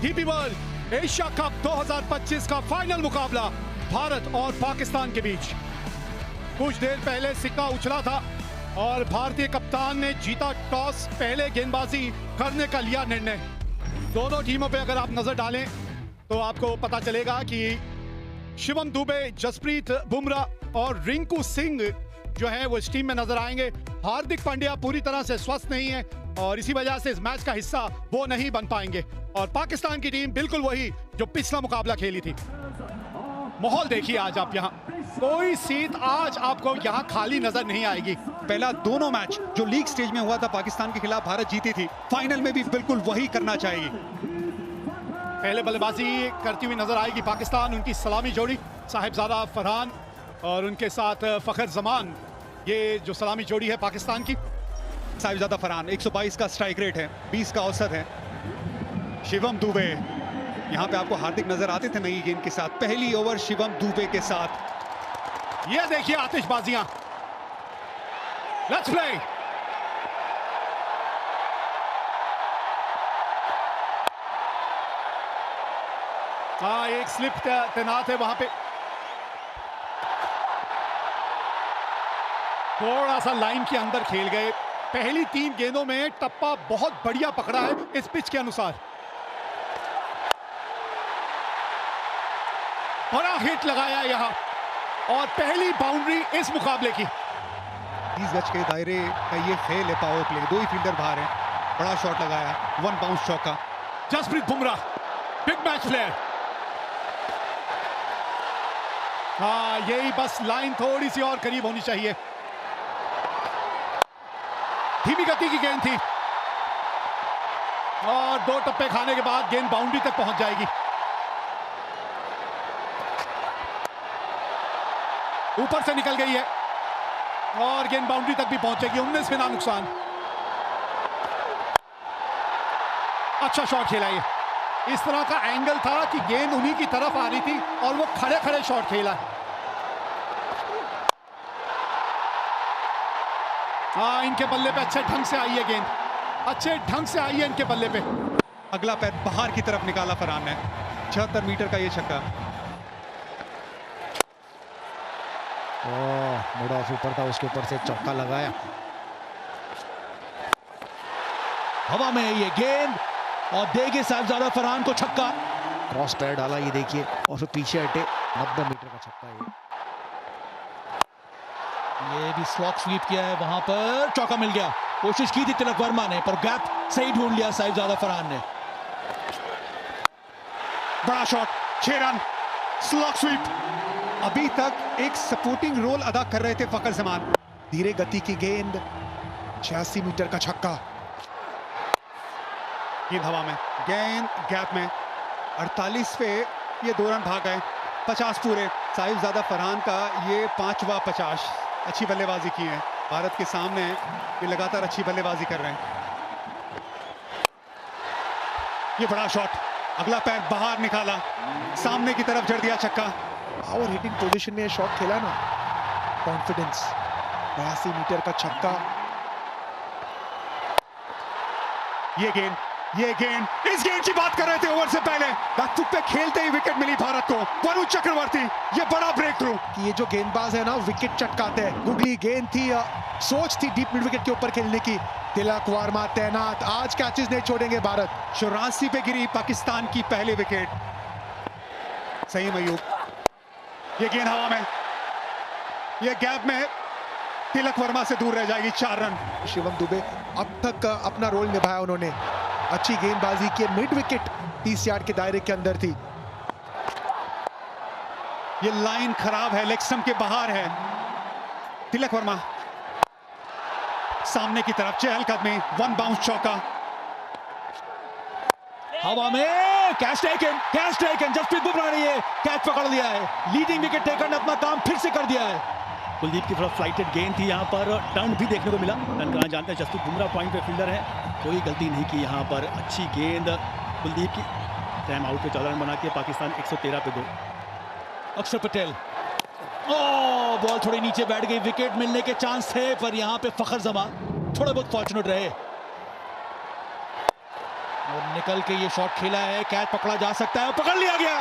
DP world Asia cup 2025 का final मुकाबला भारत और पाकिस्तान के बीच। कुछ देर पहले सिक्का उछला था और भारतीय कप्तान ने जीता टॉस, पहले गेंदबाजी करने का लिया निर्णय। दोनों टीमों पे अगर आप नजर डालें तो आपको पता चलेगा कि शिवम दुबे, जसप्रीत बुमराह और रिंकू सिंह जो है वो इस टीम में नजर आएंगे। हार्दिक पांड्या पूरी तरह से स्वस्थ नहीं है और इसी वजह से इस मैच का हिस्सा वो नहीं बन पाएंगे। और पाकिस्तान की टीम बिल्कुल वही जो पिछला मुकाबला खेली थी। माहौल देखिए आज आप, यहाँ कोई सीट आज आपको यहाँ खाली नजर नहीं आएगी। पहला दोनों मैच जो लीग स्टेज में हुआ था पाकिस्तान के खिलाफ भारत जीती थी, फाइनल में भी बिल्कुल वही करना चाहेगी। पहले बल्लेबाजी करती हुई नजर आएगी पाकिस्तान, उनकी सलामी जोड़ी साहिबजादा फरहान और उनके साथ फखर जमान, ये जो सलामी जोड़ी है पाकिस्तान की। साहिबजादा फरहान 122 का स्ट्राइक रेट है, 20 का औसत है। शिवम दुबे, यहाँ पे आपको हार्दिक नजर आते थे नई गेंद के साथ। पहली ओवर शिवम दुबे के साथ। ये देखिए आतिशबाजियां, लेट्स प्ले। हाँ, एक स्लिप तैनात है वहां पे, थोड़ा सा लाइन के अंदर खेल गए। पहली 3 गेंदों में टप्पा बहुत बढ़िया पकड़ा है इस पिच के अनुसार। बड़ा हिट लगाया यहां और पहली बाउंड्री इस मुकाबले की। 30 गज के दायरे का ये खेल है, पावर प्ले, 2 ही फील्डर बाहर हैं। बड़ा शॉट लगाया, 1 बाउंस चौका। Jasprit Bumrah big match player. हाँ, यही बस लाइन थोड़ी सी और करीब होनी चाहिए। धीमी गति की गेंद थी और 2 टप्पे खाने के बाद गेंद बाउंड्री तक पहुंच जाएगी। ऊपर से निकल गई है और गेंद बाउंड्री तक भी पहुंचेगी। 19 बिना नुकसान। अच्छा शॉट खेला ये। इस तरह का एंगल था कि गेंद उन्हीं की तरफ आ रही थी और वो खड़े खड़े शॉट खेला। हाँ, इनके बल्ले पे अच्छे ढंग से आई है गेंद, अच्छे ढंग से आई है इनके बल्ले पे। अगला पैर बाहर की तरफ निकाला फरहान ने। 76 मीटर का ये छक्का। मूड ऑफ ऊपर था, उसके ऊपर से चौका लगाया। हवा में ये गेंद और देंगे साहिबजादा फरहान को छक्का। क्रॉस पैर डाला, ये देखिए, और फिर पीछे हटे। 90 मीटर का छक्का ये भी स्लॉक स्वीप किया है, वहां पर चौका मिल गया। कोशिश की थी तिलक वर्मा ने पर गैप सही ढूंढ लिया साहिबजादा फरहान ने। बड़ा शॉट, 6 रन, स्लॉक स्वीप। अभी तक एक सपोर्टिंग रोल अदा कर रहे थे फखर जमान। धीरे गति की गेंद, 86 मीटर का छक्का। गेंद हवा में, गेंद गैप में। 48 पे ये 2 रन भाग गए। 50 पूरे। साहिबजादा फरहान का ये 5वां 50। अच्छी बल्लेबाजी की है भारत के सामने, ये लगातार अच्छी बल्लेबाजी कर रहे हैं। ये बड़ा शॉट, अगला पैर बाहर निकाला, सामने की तरफ जड़ दिया छक्का। पावर हिटिंग पोजीशन में शॉट खेला ना, कॉन्फिडेंस। 82 मीटर का छक्का। ये गेंद, इस गेंद की बात कर रहे थे ओवर से पहले। बैकफुट पे खेलते ही विकेट मिली भारत को। वरुण चक्रवर्ती, ये बड़ा ब्रेक थ्रू। कि ये जो गेंदबाज है ना, विकेट चटकाते हैं। गुगली गेंद थी, सोच थी डीप मिड विकेट के ऊपर खेलने की। तिलक वर्मा तैनात, आज कैचेस नहीं छोड़ेंगे भारत। 84 पे गिरी पाकिस्तान की पहली विकेट। सही मयूब, ये गेंद हवा में, ये गैप में तिलक वर्मा से दूर रह जाएगी। 4 रन। शिवम दुबे अब तक अपना रोल निभाया उन्होंने। अच्छी गेंदबाजी की, मिड विकेट 30 यार्ड के दायरे के अंदर थी। ये लाइन खराब है, लेग स्टंप के बाहर है। तिलक वर्मा सामने की तरफ, चहलकदमी, 1 बाउंस चौका। हवा में कैच टेकन। जसप्रीत बुमराह ने ये कैच पकड़ लिया है। लीडिंग विकेट टेकर ने अपना काम फिर से कर दिया है। कुलदीप की तरफ फ्लाइटेड गेंद थी, यहाँ पर टर्न भी देखने को मिला। टर्न करना जानते हैं, जसप्रीत बुमराह पॉइंट पे फील्डर है, कोई गलती नहीं की यहाँ पर। अच्छी गेंद कुलदीप की। टाइम आउट पे 14 रन बना के पाकिस्तान 113 पे 2। अक्षर पटेल, बॉल थोड़ी नीचे बैठ गई। विकेट मिलने के चांस थे पर यहाँ पे फखर जमान थोड़े बहुत फॉर्चुनेट रहे। और निकल के ये शॉट खेला है, कैच पकड़ा जा सकता है, पकड़ लिया गया।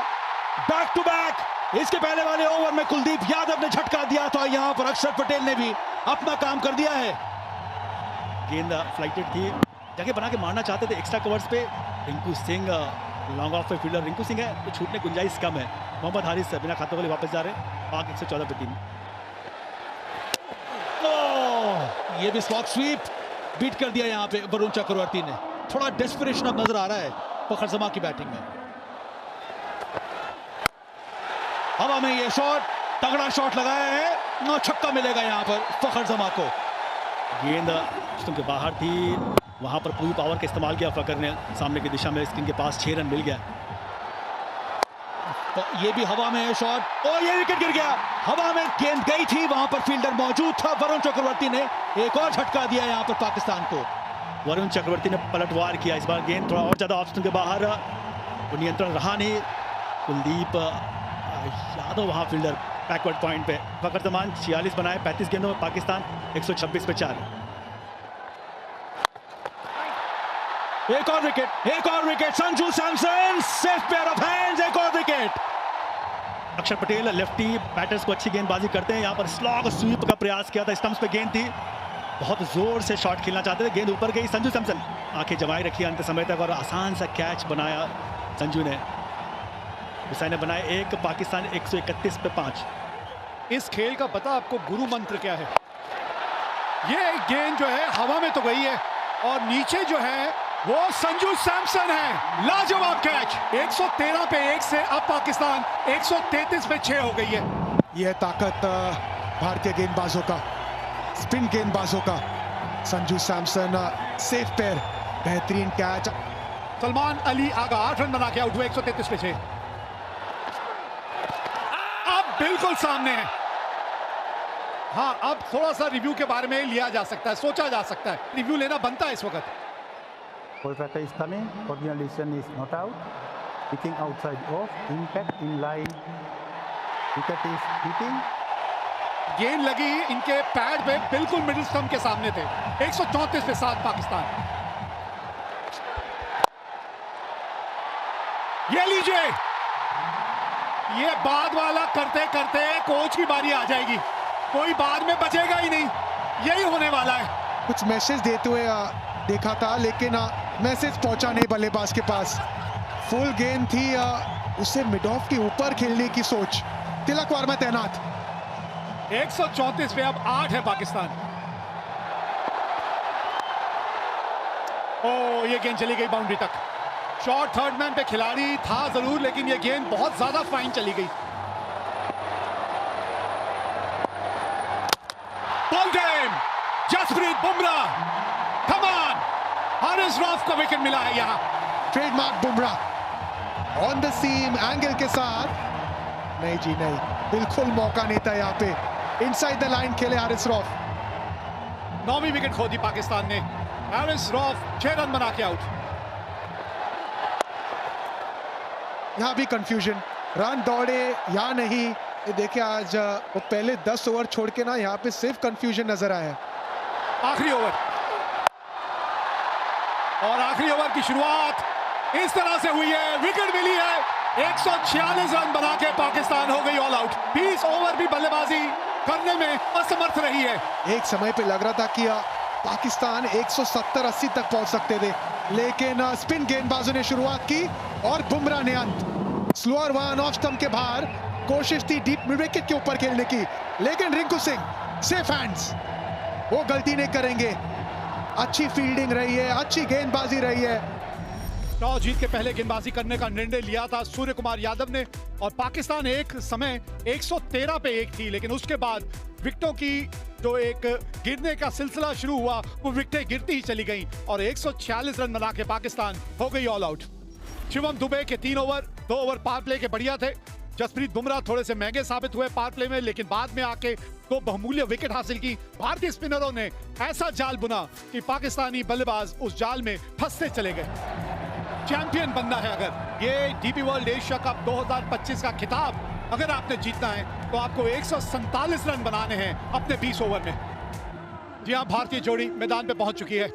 बैक टू बैक इसके पहले वाले ओवर में कुलदीप यादव ने झटका दिया था, यहां पर अक्षर पटेल ने भी अपना काम कर दिया है। गेंद फ्लाइटेड थी, जगह बना के मारना चाहते थे एक्स्ट्रा कवर्स पे। रिंकू सिंह लॉन्ग ऑफ पे फील्डर रिंकू सिंह है, तो छूटने गुंजाइश कम है। मोहम्मद हारिस बिना खाते वाले वापस जा रहे हैं। पाक 114 पे 3। ये भी स्लॉग स्वीप बीट कर दिया यहां पे वरुण चक्रवर्ती ने। थोड़ा डेस्परेशन अब नजर आ रहा है फखर जमा की बैटिंग में। हवा में ये शॉट, तगड़ा शॉट लगाया है, छक्का मिलेगा यहां पर फखर जमा को। गेंद के बाहर थी, वहां पर पूरी पावर का इस्तेमाल किया फकर ने, सामने की दिशा में स्क्रीन के पास 6 रन मिल गया। तो ये भी हवा में है शॉट, और ये विकेट गिर गया। हवा में गेंद गई थी, वहां पर फील्डर मौजूद था। वरुण चक्रवर्ती ने एक और झटका दिया यहां पर पाकिस्तान को। वरुण चक्रवर्ती ने पलटवार किया, इस बार गेंद थोड़ा और ज्यादा ऑप्शन के बाहर, वो नियंत्रण रहा नहीं। कुलदीप यादव वहां फील्डर बैकवर्ड पॉइंट पे। फकर जमान 46 बनाए 35 गेंदों में, पाकिस्तान 126 पे 4। एक और विकेट, एक और wicket. Sanju Samson safe pair of hands, एक और विकेट। अक्षर पटेल लेफ्टी बैटर्स को अच्छी गेंदबाजी करते हैं। यहाँ पर स्लॉग स्वीप का प्रयास किया था, स्टंप्स पे गेंद थी, बहुत जोर से शॉट खेलना चाहते थे, गेंद ऊपर गई। संजू सैमसन आंखें जमाई रखी अंत समय तक और आसान सा कैच बनाया संजू ने। हुसैन ने बनाए 1, पाकिस्तान 131 पे 5। इस खेल का पता आपको गुरु मंत्र क्या है? ये गेंद जो है हवा में तो गई है और नीचे जो है वो संजू सैमसन है। लाजवाब कैच। 113 पे 1 से अब पाकिस्तान 133 पे 6 हो गई है। यह ताकत भारतीय गेंदबाजों का, स्पिन गेंदबाजों का। संजू सैमसन सेफ पेयर, बेहतरीन कैच। सलमान अली आगा 8 रन बना के आउट हुए 133 पे 6। अब बिल्कुल सामने है। हाँ, अब थोड़ा सा रिव्यू के बारे में लिया जा सकता है, सोचा जा सकता है, रिव्यू लेना बनता है इस वक्त। Kolkata is coming, original decision is not out, picking outside off, impact in line, wicket is hitting. गेंद लगी इनके पैड पे, बिल्कुल मिडिल स्टंप के सामने थे। 134 पे 7 पाकिस्तान। ये लीजिए, ये बाद वाला करते करते कोच की बारी आ जाएगी, कोई बाद में बचेगा ही नहीं, यही होने वाला है। कुछ मैसेज देते हुए देखा था, लेकिन मैसेज पहुंचा नहीं बल्लेबाज के पास। फुल गेंद थी, उसे मिड ऑफ के ऊपर खेलने की सोच। तिलक वर्मा तैनात। 134 पे अब 8 है पाकिस्तान। ओ, ये गेंद चली गई बाउंड्री तक। शॉट थर्ड मैन पे खिलाड़ी था जरूर, लेकिन ये गेंद बहुत ज्यादा फाइन चली गई। Ball game, Jasprit Bumrah, come on, Haris Rauf को विकेट मिला है यहां। Trademark Bumrah on the seam angle के साथ। नहीं जी नहीं, बिल्कुल मौका नहीं था यहाँ पे। इनसाइड द लाइन खेले हारिस रऊफ। 9वीं विकेट खो दी पाकिस्तान ने। हारिस रऊफ 6 रन बना के आउट। यहाँ भी कंफ्यूजन, रन दौड़े या नहीं। ये देखिए, आज वो पहले 10 ओवर छोड़ के ना यहाँ पे सिर्फ कंफ्यूजन नजर आया। आखिरी ओवर, और आखिरी ओवर की शुरुआत इस तरह से हुई है, विकेट मिली है। 146 रन बना के पाकिस्तान हो गई ऑल आउट। 20 ओवर भी बल्लेबाजी करने में असमर्थ रही है। एक समय पे लग रहा था कि पाकिस्तान 170-80 तक पहुंच सकते थे, लेकिन स्पिन गेंदबाजों ने शुरुआत की और बुमराह ने अंत। स्लोअर वन ऑफ स्टंप के बाहर, कोशिश थी डीप मिड विकेट के ऊपर खेलने की, लेकिन रिंकू सिंह सेफ हैंड्स, वो गलती नहीं करेंगे। अच्छी फील्डिंग रही है, अच्छी गेंदबाजी रही है। टॉस जीत के पहले गेंदबाजी करने का निर्णय लिया था सूर्य कुमार यादव ने, और पाकिस्तान एक समय 113 पे 1 थी, लेकिन उसके बाद विकेटों की जो एक गिरने का सिलसिला शुरू हुआ, वो विकेटें गिरती ही चली गईं और 146 रन बना के पाकिस्तान हो गई ऑल आउट। शिवम दुबे के 3 ओवर, 2 ओवर पावर प्ले के बढ़िया थे। जसप्रीत बुमराह थोड़े से महंगे साबित हुए पावर प्ले में, लेकिन बाद में आके 2 बहुमूल्य विकेट हासिल की। भारतीय स्पिनरों ने ऐसा जाल बुना कि पाकिस्तानी बल्लेबाज उस जाल में फंसते चले गए। चैंपियन बनना है अगर, ये डीपी वर्ल्ड एशिया कप 2025 का खिताब अगर आपने जीतना है, तो आपको 147 रन बनाने हैं अपने 20 ओवर में। जी हाँ, भारतीय जोड़ी मैदान पे पहुंच चुकी है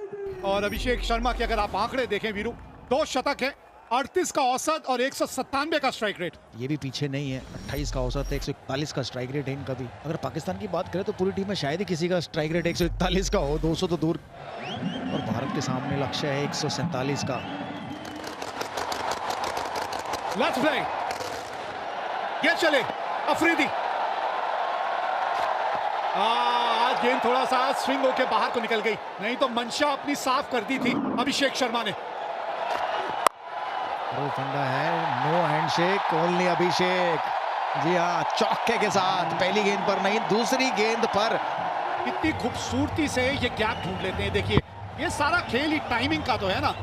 और अभिषेक शर्मा के अगर आप आंकड़े देखें वीरू, 2 शतक है, 38 का औसत और 197 का स्ट्राइक रेट। ये भी पीछे नहीं है, 28 का औसत है, 141 का स्ट्राइक रेट है इनका भी। अगर पाकिस्तान की बात करें तो पूरी टीम में शायद ही किसी का स्ट्राइक रेट 141 का हो, 200 तो दूर। और भारत के सामने लक्ष्य है 147 का। लेट्स प्ले, ये चले अफरीदी। आज गेंद थोड़ा सा स्विंग होके बाहर को निकल गई, नहीं तो मंशा अपनी साफ कर दी थी अभिषेक शर्मा ने। वो फंडा है, नो हैंडशेक, ओनली अभिषेक। जी हाँ, चौके के साथ पहली गेंद पर नहीं, दूसरी गेंद पर। कितनी खूबसूरती से ये गैप ढूंढ लेते हैं। देखिए, ये सारा खेल ही टाइमिंग का तो है ना।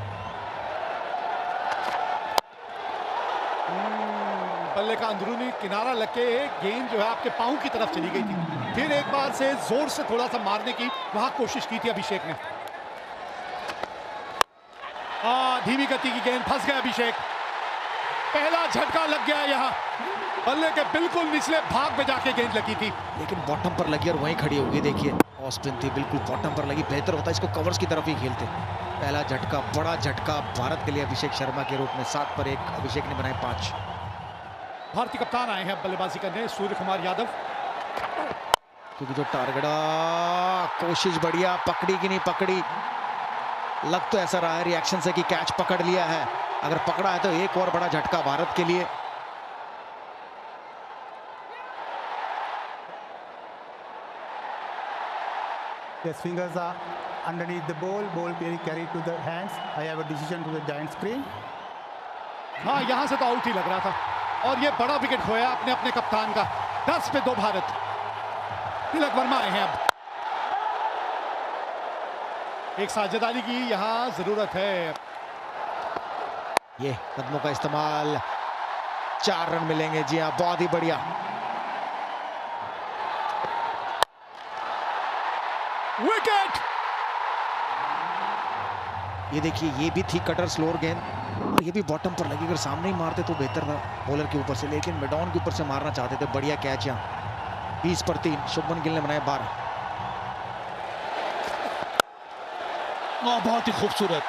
बल्ले का अंदरूनी किनारा लगे, गेंद जो है आपके पांव की तरफ चली गई थी। फिर एक बार से जोर से थोड़ा सा मारने की वहां कोशिश की थी अभिषेक ने। धीमी गति की गेंद, फंस गया अभिषेक। पहला झटका लग गया यहाँ, बल्ले के बिल्कुल निचले भाग में जाके गेंद लगी थी, लेकिन बॉटम पर लगी और वहीं खड़ी होगी। देखिए, ऑफ स्पिन थी, बिल्कुल बॉटम पर लगी। बेहतर होता इसको कवर्स की तरफ ही खेलते। पहला झटका, बड़ा झटका भारत के लिए अभिषेक शर्मा के रूप में। 7 पर 1 अभिषेक ने बनाए 5। भारतीय कप्तान आए हैं बल्लेबाजी करने, सूर्य कुमार यादव। क्योंकि जो टारगेट, कोशिश बढ़िया, पकड़ी कि नहीं पकड़ी। लग तो ऐसा रहा है रिएक्शन से कि कैच पकड़ लिया है। अगर पकड़ा है तो एक और बड़ा झटका भारत के लिए। Yes, fingers are underneath the ball. Ball being carried to the hands. I have a decision to the giant screen. हाँ, यहां से तो आउट ही लग रहा था और ये बड़ा विकेट खोया अपने अपने कप्तान का। 10 पे 2 भारत। तिलक वर्मा आए हैं अब। एक साझेदारी की यहां जरूरत है। ये कदमों का इस्तेमाल, 4 रन मिलेंगे। जी हाँ, बहुत ही बढ़िया। विकेट। ये देखिए, ये भी थी कटर स्लोअर गेंद और ये भी बॉटम पर लगी। अगर सामने ही मारते तो बेहतर था बॉलर के ऊपर से, लेकिन मिडॉन के ऊपर से मारना चाहते थे। बढ़िया कैच यहाँ। 20 पर 3 शुभमन गिल ने बनाए 12। बहुत ही खूबसूरत,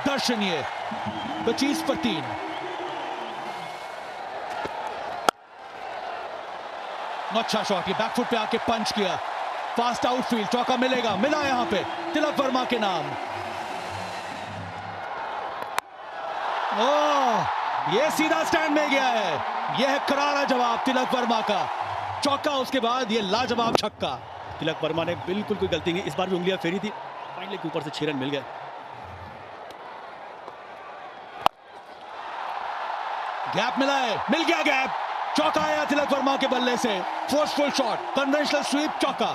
दर्शनीय। 25 पर 3। अच्छा शॉट, ये बैकफुट पे आके पंच किया। फास्ट आउटफील्ड, चौका मिलेगा, मिला यहां पे तिलक वर्मा के नाम। ये सीधा स्टैंड में गया है। यह है करारा जवाब तिलक वर्मा का। चौका, उसके बाद ये लाजवाब छक्का। तिलक वर्मा ने बिल्कुल कोई गलती नहीं, इस बार भी उंगलियां फेरी थी। फाइनली के ऊपर से 6 रन मिल गए। गैप मिला है, मिल गया गैप। चौका आया तिलक वर्मा के बल्ले से। फोर्सफुल शॉट, कन्वेंशनल स्वीप, चौका।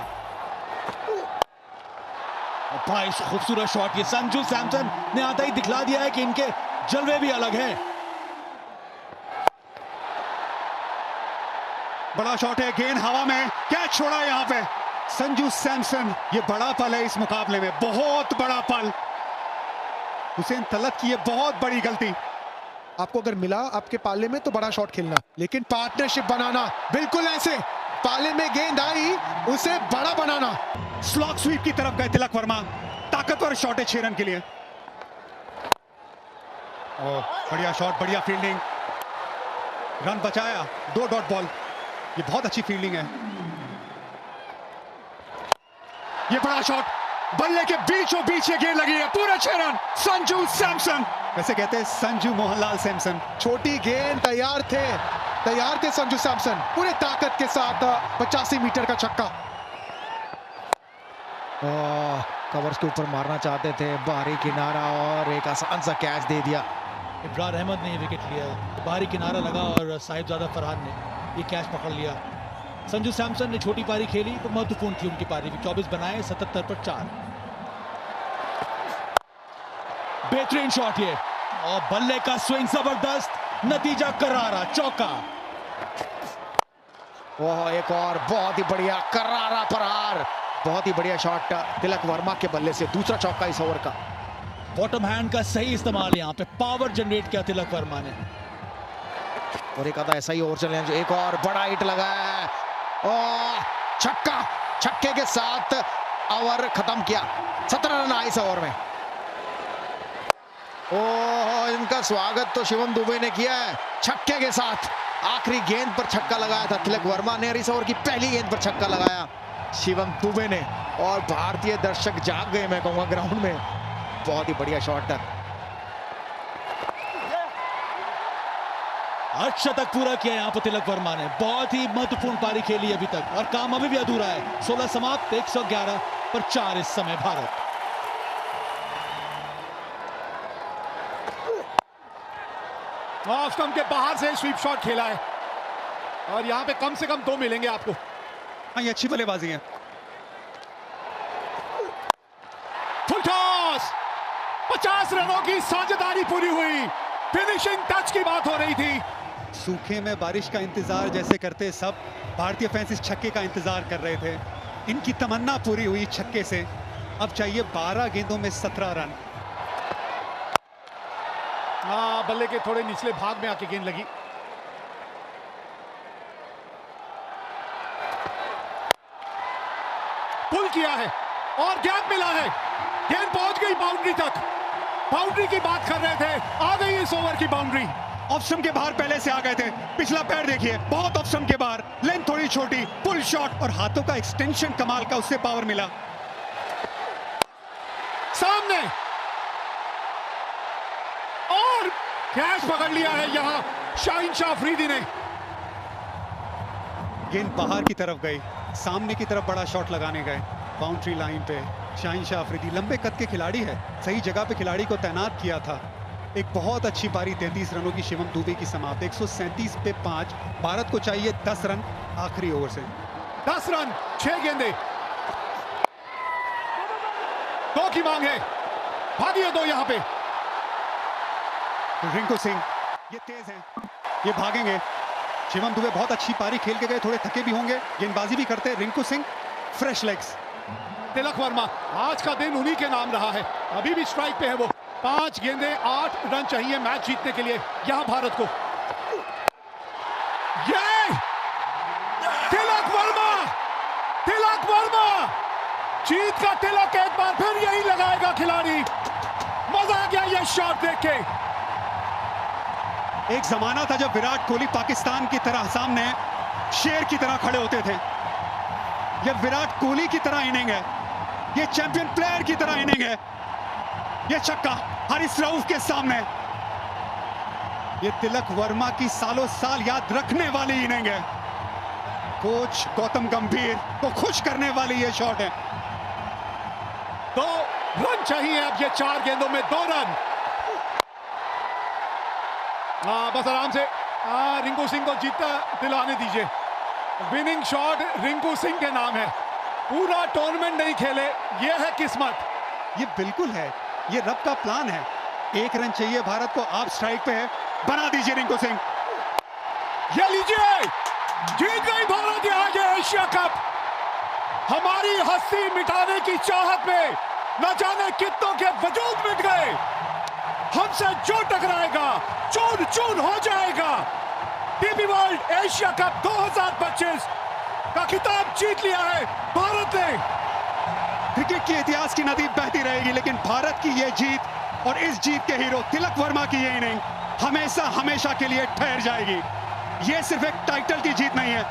भाई खूबसूरत शॉट। ये संजू सैमसन ने आता ही दिखला दिया है कि इनके जलवे भी अलग हैं। बड़ा शॉट है, गेंद हवा में, कैच छोड़ा यहाँ पे संजू सैमसन। ये बड़ा पल है इस मुकाबले में, बहुत बड़ा पल। हुसैन तलत की ये बहुत बड़ी गलती। आपको अगर मिला आपके पाले में तो बड़ा शॉट खेलना, लेकिन पार्टनरशिप बनाना, बिल्कुल ऐसे पाले में गेंद आई उसे बड़ा बनाना। स्लॉग स्वीप की तरफ गए तिलक वर्मा। ताकतवर शॉट है 6 रन के लिए। बढ़िया शॉट, बढ़िया फील्डिंग, रन बचाया। 2 डॉट बॉल, ये बहुत अच्छी फील्डिंग है। ये बड़ा शॉट, बल्ले के बीचों बीच ये गेंद लगी है, पूरे 6 रन। संजू सैमसन, वैसे कहते हैं संजू मोहनलाल सैमसन। छोटी गेंद, तैयार थे संजू सैमसन, पूरे ताकत के साथ 85 मीटर का छक्का। कवर्स के ऊपर मारना चाहते थे, बाहरी किनारा और एक आसान सा कैच दे दिया। इब्रार अहमद ने विकेट लिया, बाहरी किनारा लगा और साहिबजादा फरहान ने ये कैच पकड़ लिया। संजू सैमसन ने छोटी पारी खेली तो महत्वपूर्ण थी उनकी पारी भी। 24 बनाए, 77 पर 4। बेहतरीन शॉट ये, और बल्ले का स्विंग जबरदस्त, नतीजा करारा, चौका। ओह, एक और बहुत ही बढ़िया करारा प्रहार। बहुत ही बढ़िया शॉट तिलक वर्मा के बल्ले से, दूसरा चौका इस ओवर का। बॉटम हैंड का सही इस्तेमाल, यहाँ पे पावर जनरेट किया तिलक वर्मा ने। और एक आधा ऐसा ही ओवर चले जो एक और बड़ा हिट लगा है। छक्का, छक्के के साथ ओवर खत्म किया। 17 रन आए इस ओवर में। ओह, इनका स्वागत तो शिवम दुबे ने किया है छक्के के साथ। आखिरी गेंद पर छक्का लगाया था तिलक वर्मा ने, इस ओवर की पहली गेंद पर छक्का लगाया शिवम दुबे ने, और भारतीय दर्शक जाग गए मैं कहूंगा ग्राउंड में। बहुत ही बढ़िया शॉट था। अर्धशतक पूरा किया यहाँ पर तिलक वर्मा ने। बहुत ही महत्वपूर्ण पारी खेली अभी तक और काम अभी भी अधूरा है। 16 समाप्त, 111 पर 4 इस समय भारत। ऑफ स्टंप के बाहर से स्वीप शॉट खेला है और यहां पे कम से कम 2 मिलेंगे आपको। हाँ, ये अच्छी बल्लेबाजी है। फुल टॉस, 50 रनों की साझेदारी पूरी हुई। फिनिशिंग टच की बात हो रही थी। सूखे में बारिश का इंतजार जैसे करते सब भारतीय फैंस इस छक्के का इंतजार कर रहे थे। इनकी तमन्ना पूरी हुई छक्के से। अब चाहिए 12 गेंदों में 17 रन। हाँ, बल्ले के थोड़े निचले भाग में आके गेंद लगी। पुल किया है और गैप मिला है। गेंद पहुंच गई बाउंड्री तक। बाउंड्री की बात कर रहे थे, आ गई इस ओवर की बाउंड्री। ऑप्शन के बाहर पहले से आ गए थे। पिछला पैर देखिए, बहुत ऑप्शन के बाहर, लेंथ थोड़ी छोटी, पुल शॉट और हाथों का एक्सटेंशन कमाल का, उससे पावर मिला। सामने और कैच पकड़ लिया है यहां शाहीन शाह अफरीदी ने। गेंद बाहर की तरफ गई, सामने की तरफ बड़ा शॉट लगाने गए। बाउंड्री लाइन पे शाहीन शाह अफरीदी लंबे कद के खिलाड़ी है, सही जगह पे खिलाड़ी को तैनात किया था। एक बहुत अच्छी पारी 33 रनों की शिवम दुबे की समाप्त। 137 पे 5। भारत को चाहिए 10 रन आखिरी ओवर से। 10 रन, 6 गेंदे, 2 की मांग है। भागिए 2 यहां पे। रिंकू सिंह ये तेज हैं, ये भागेंगे। शिवम दुबे बहुत अच्छी पारी खेल के गए, थोड़े थके भी होंगे, गेंदबाजी भी करते। Rinku Singh fresh legs. तिलक वर्मा, आज का दिन उन्हीं के नाम रहा है। अभी भी स्ट्राइक पे है वो। 5 गेंदे, 8 रन चाहिए मैच जीतने के लिए यहां भारत को। ये तिलक वर्मा, तिलक वर्मा जीत का तिलक एक बार फिर यही लगाएगा खिलाड़ी। मजा आ गया ये शॉट देख के। एक जमाना था जब विराट कोहली पाकिस्तान की तरह सामने शेर की तरह खड़े होते थे। ये विराट कोहली की तरह इनिंग है, ये चैंपियन प्लेयर की तरह इनिंग है। ये छक्का हारिस रऊफ के सामने, ये तिलक वर्मा की सालों साल याद रखने वाली इनिंग है। कोच गौतम गंभीर को खुश करने वाली ये शॉट है। 2 रन चाहिए अब। ये 4 गेंदों में 2 रन। हाँ, बस आराम से। रिंकू सिंह को जीतता दिलाने दीजिए। विनिंग शॉट रिंकू सिंह के नाम है। पूरा टूर्नामेंट नहीं खेले, ये है किस्मत। ये बिल्कुल है, ये रब का प्लान है। 1 रन चाहिए भारत को, आप स्ट्राइक पे है, बना दीजिए रिंकू सिंह। ये लीजिए, जीत गई भारत यहाँ ये एशिया कप। हमारी हस्ती मिटाने की चाहत में न जाने कितनों के वजूद मिट गए। हमसे जो टकराएगा चूर चूर हो जाएगा। टीबी वर्ल्ड एशिया कप 2025 का खिताब जीत लिया है भारत ने। क्रिकेट के इतिहास की नदी बहती रहेगी, लेकिन भारत की यह जीत और इस जीत के हीरो तिलक वर्मा की ये इनिंग हमेशा हमेशा के लिए ठहर जाएगी। ये सिर्फ एक टाइटल की जीत नहीं है,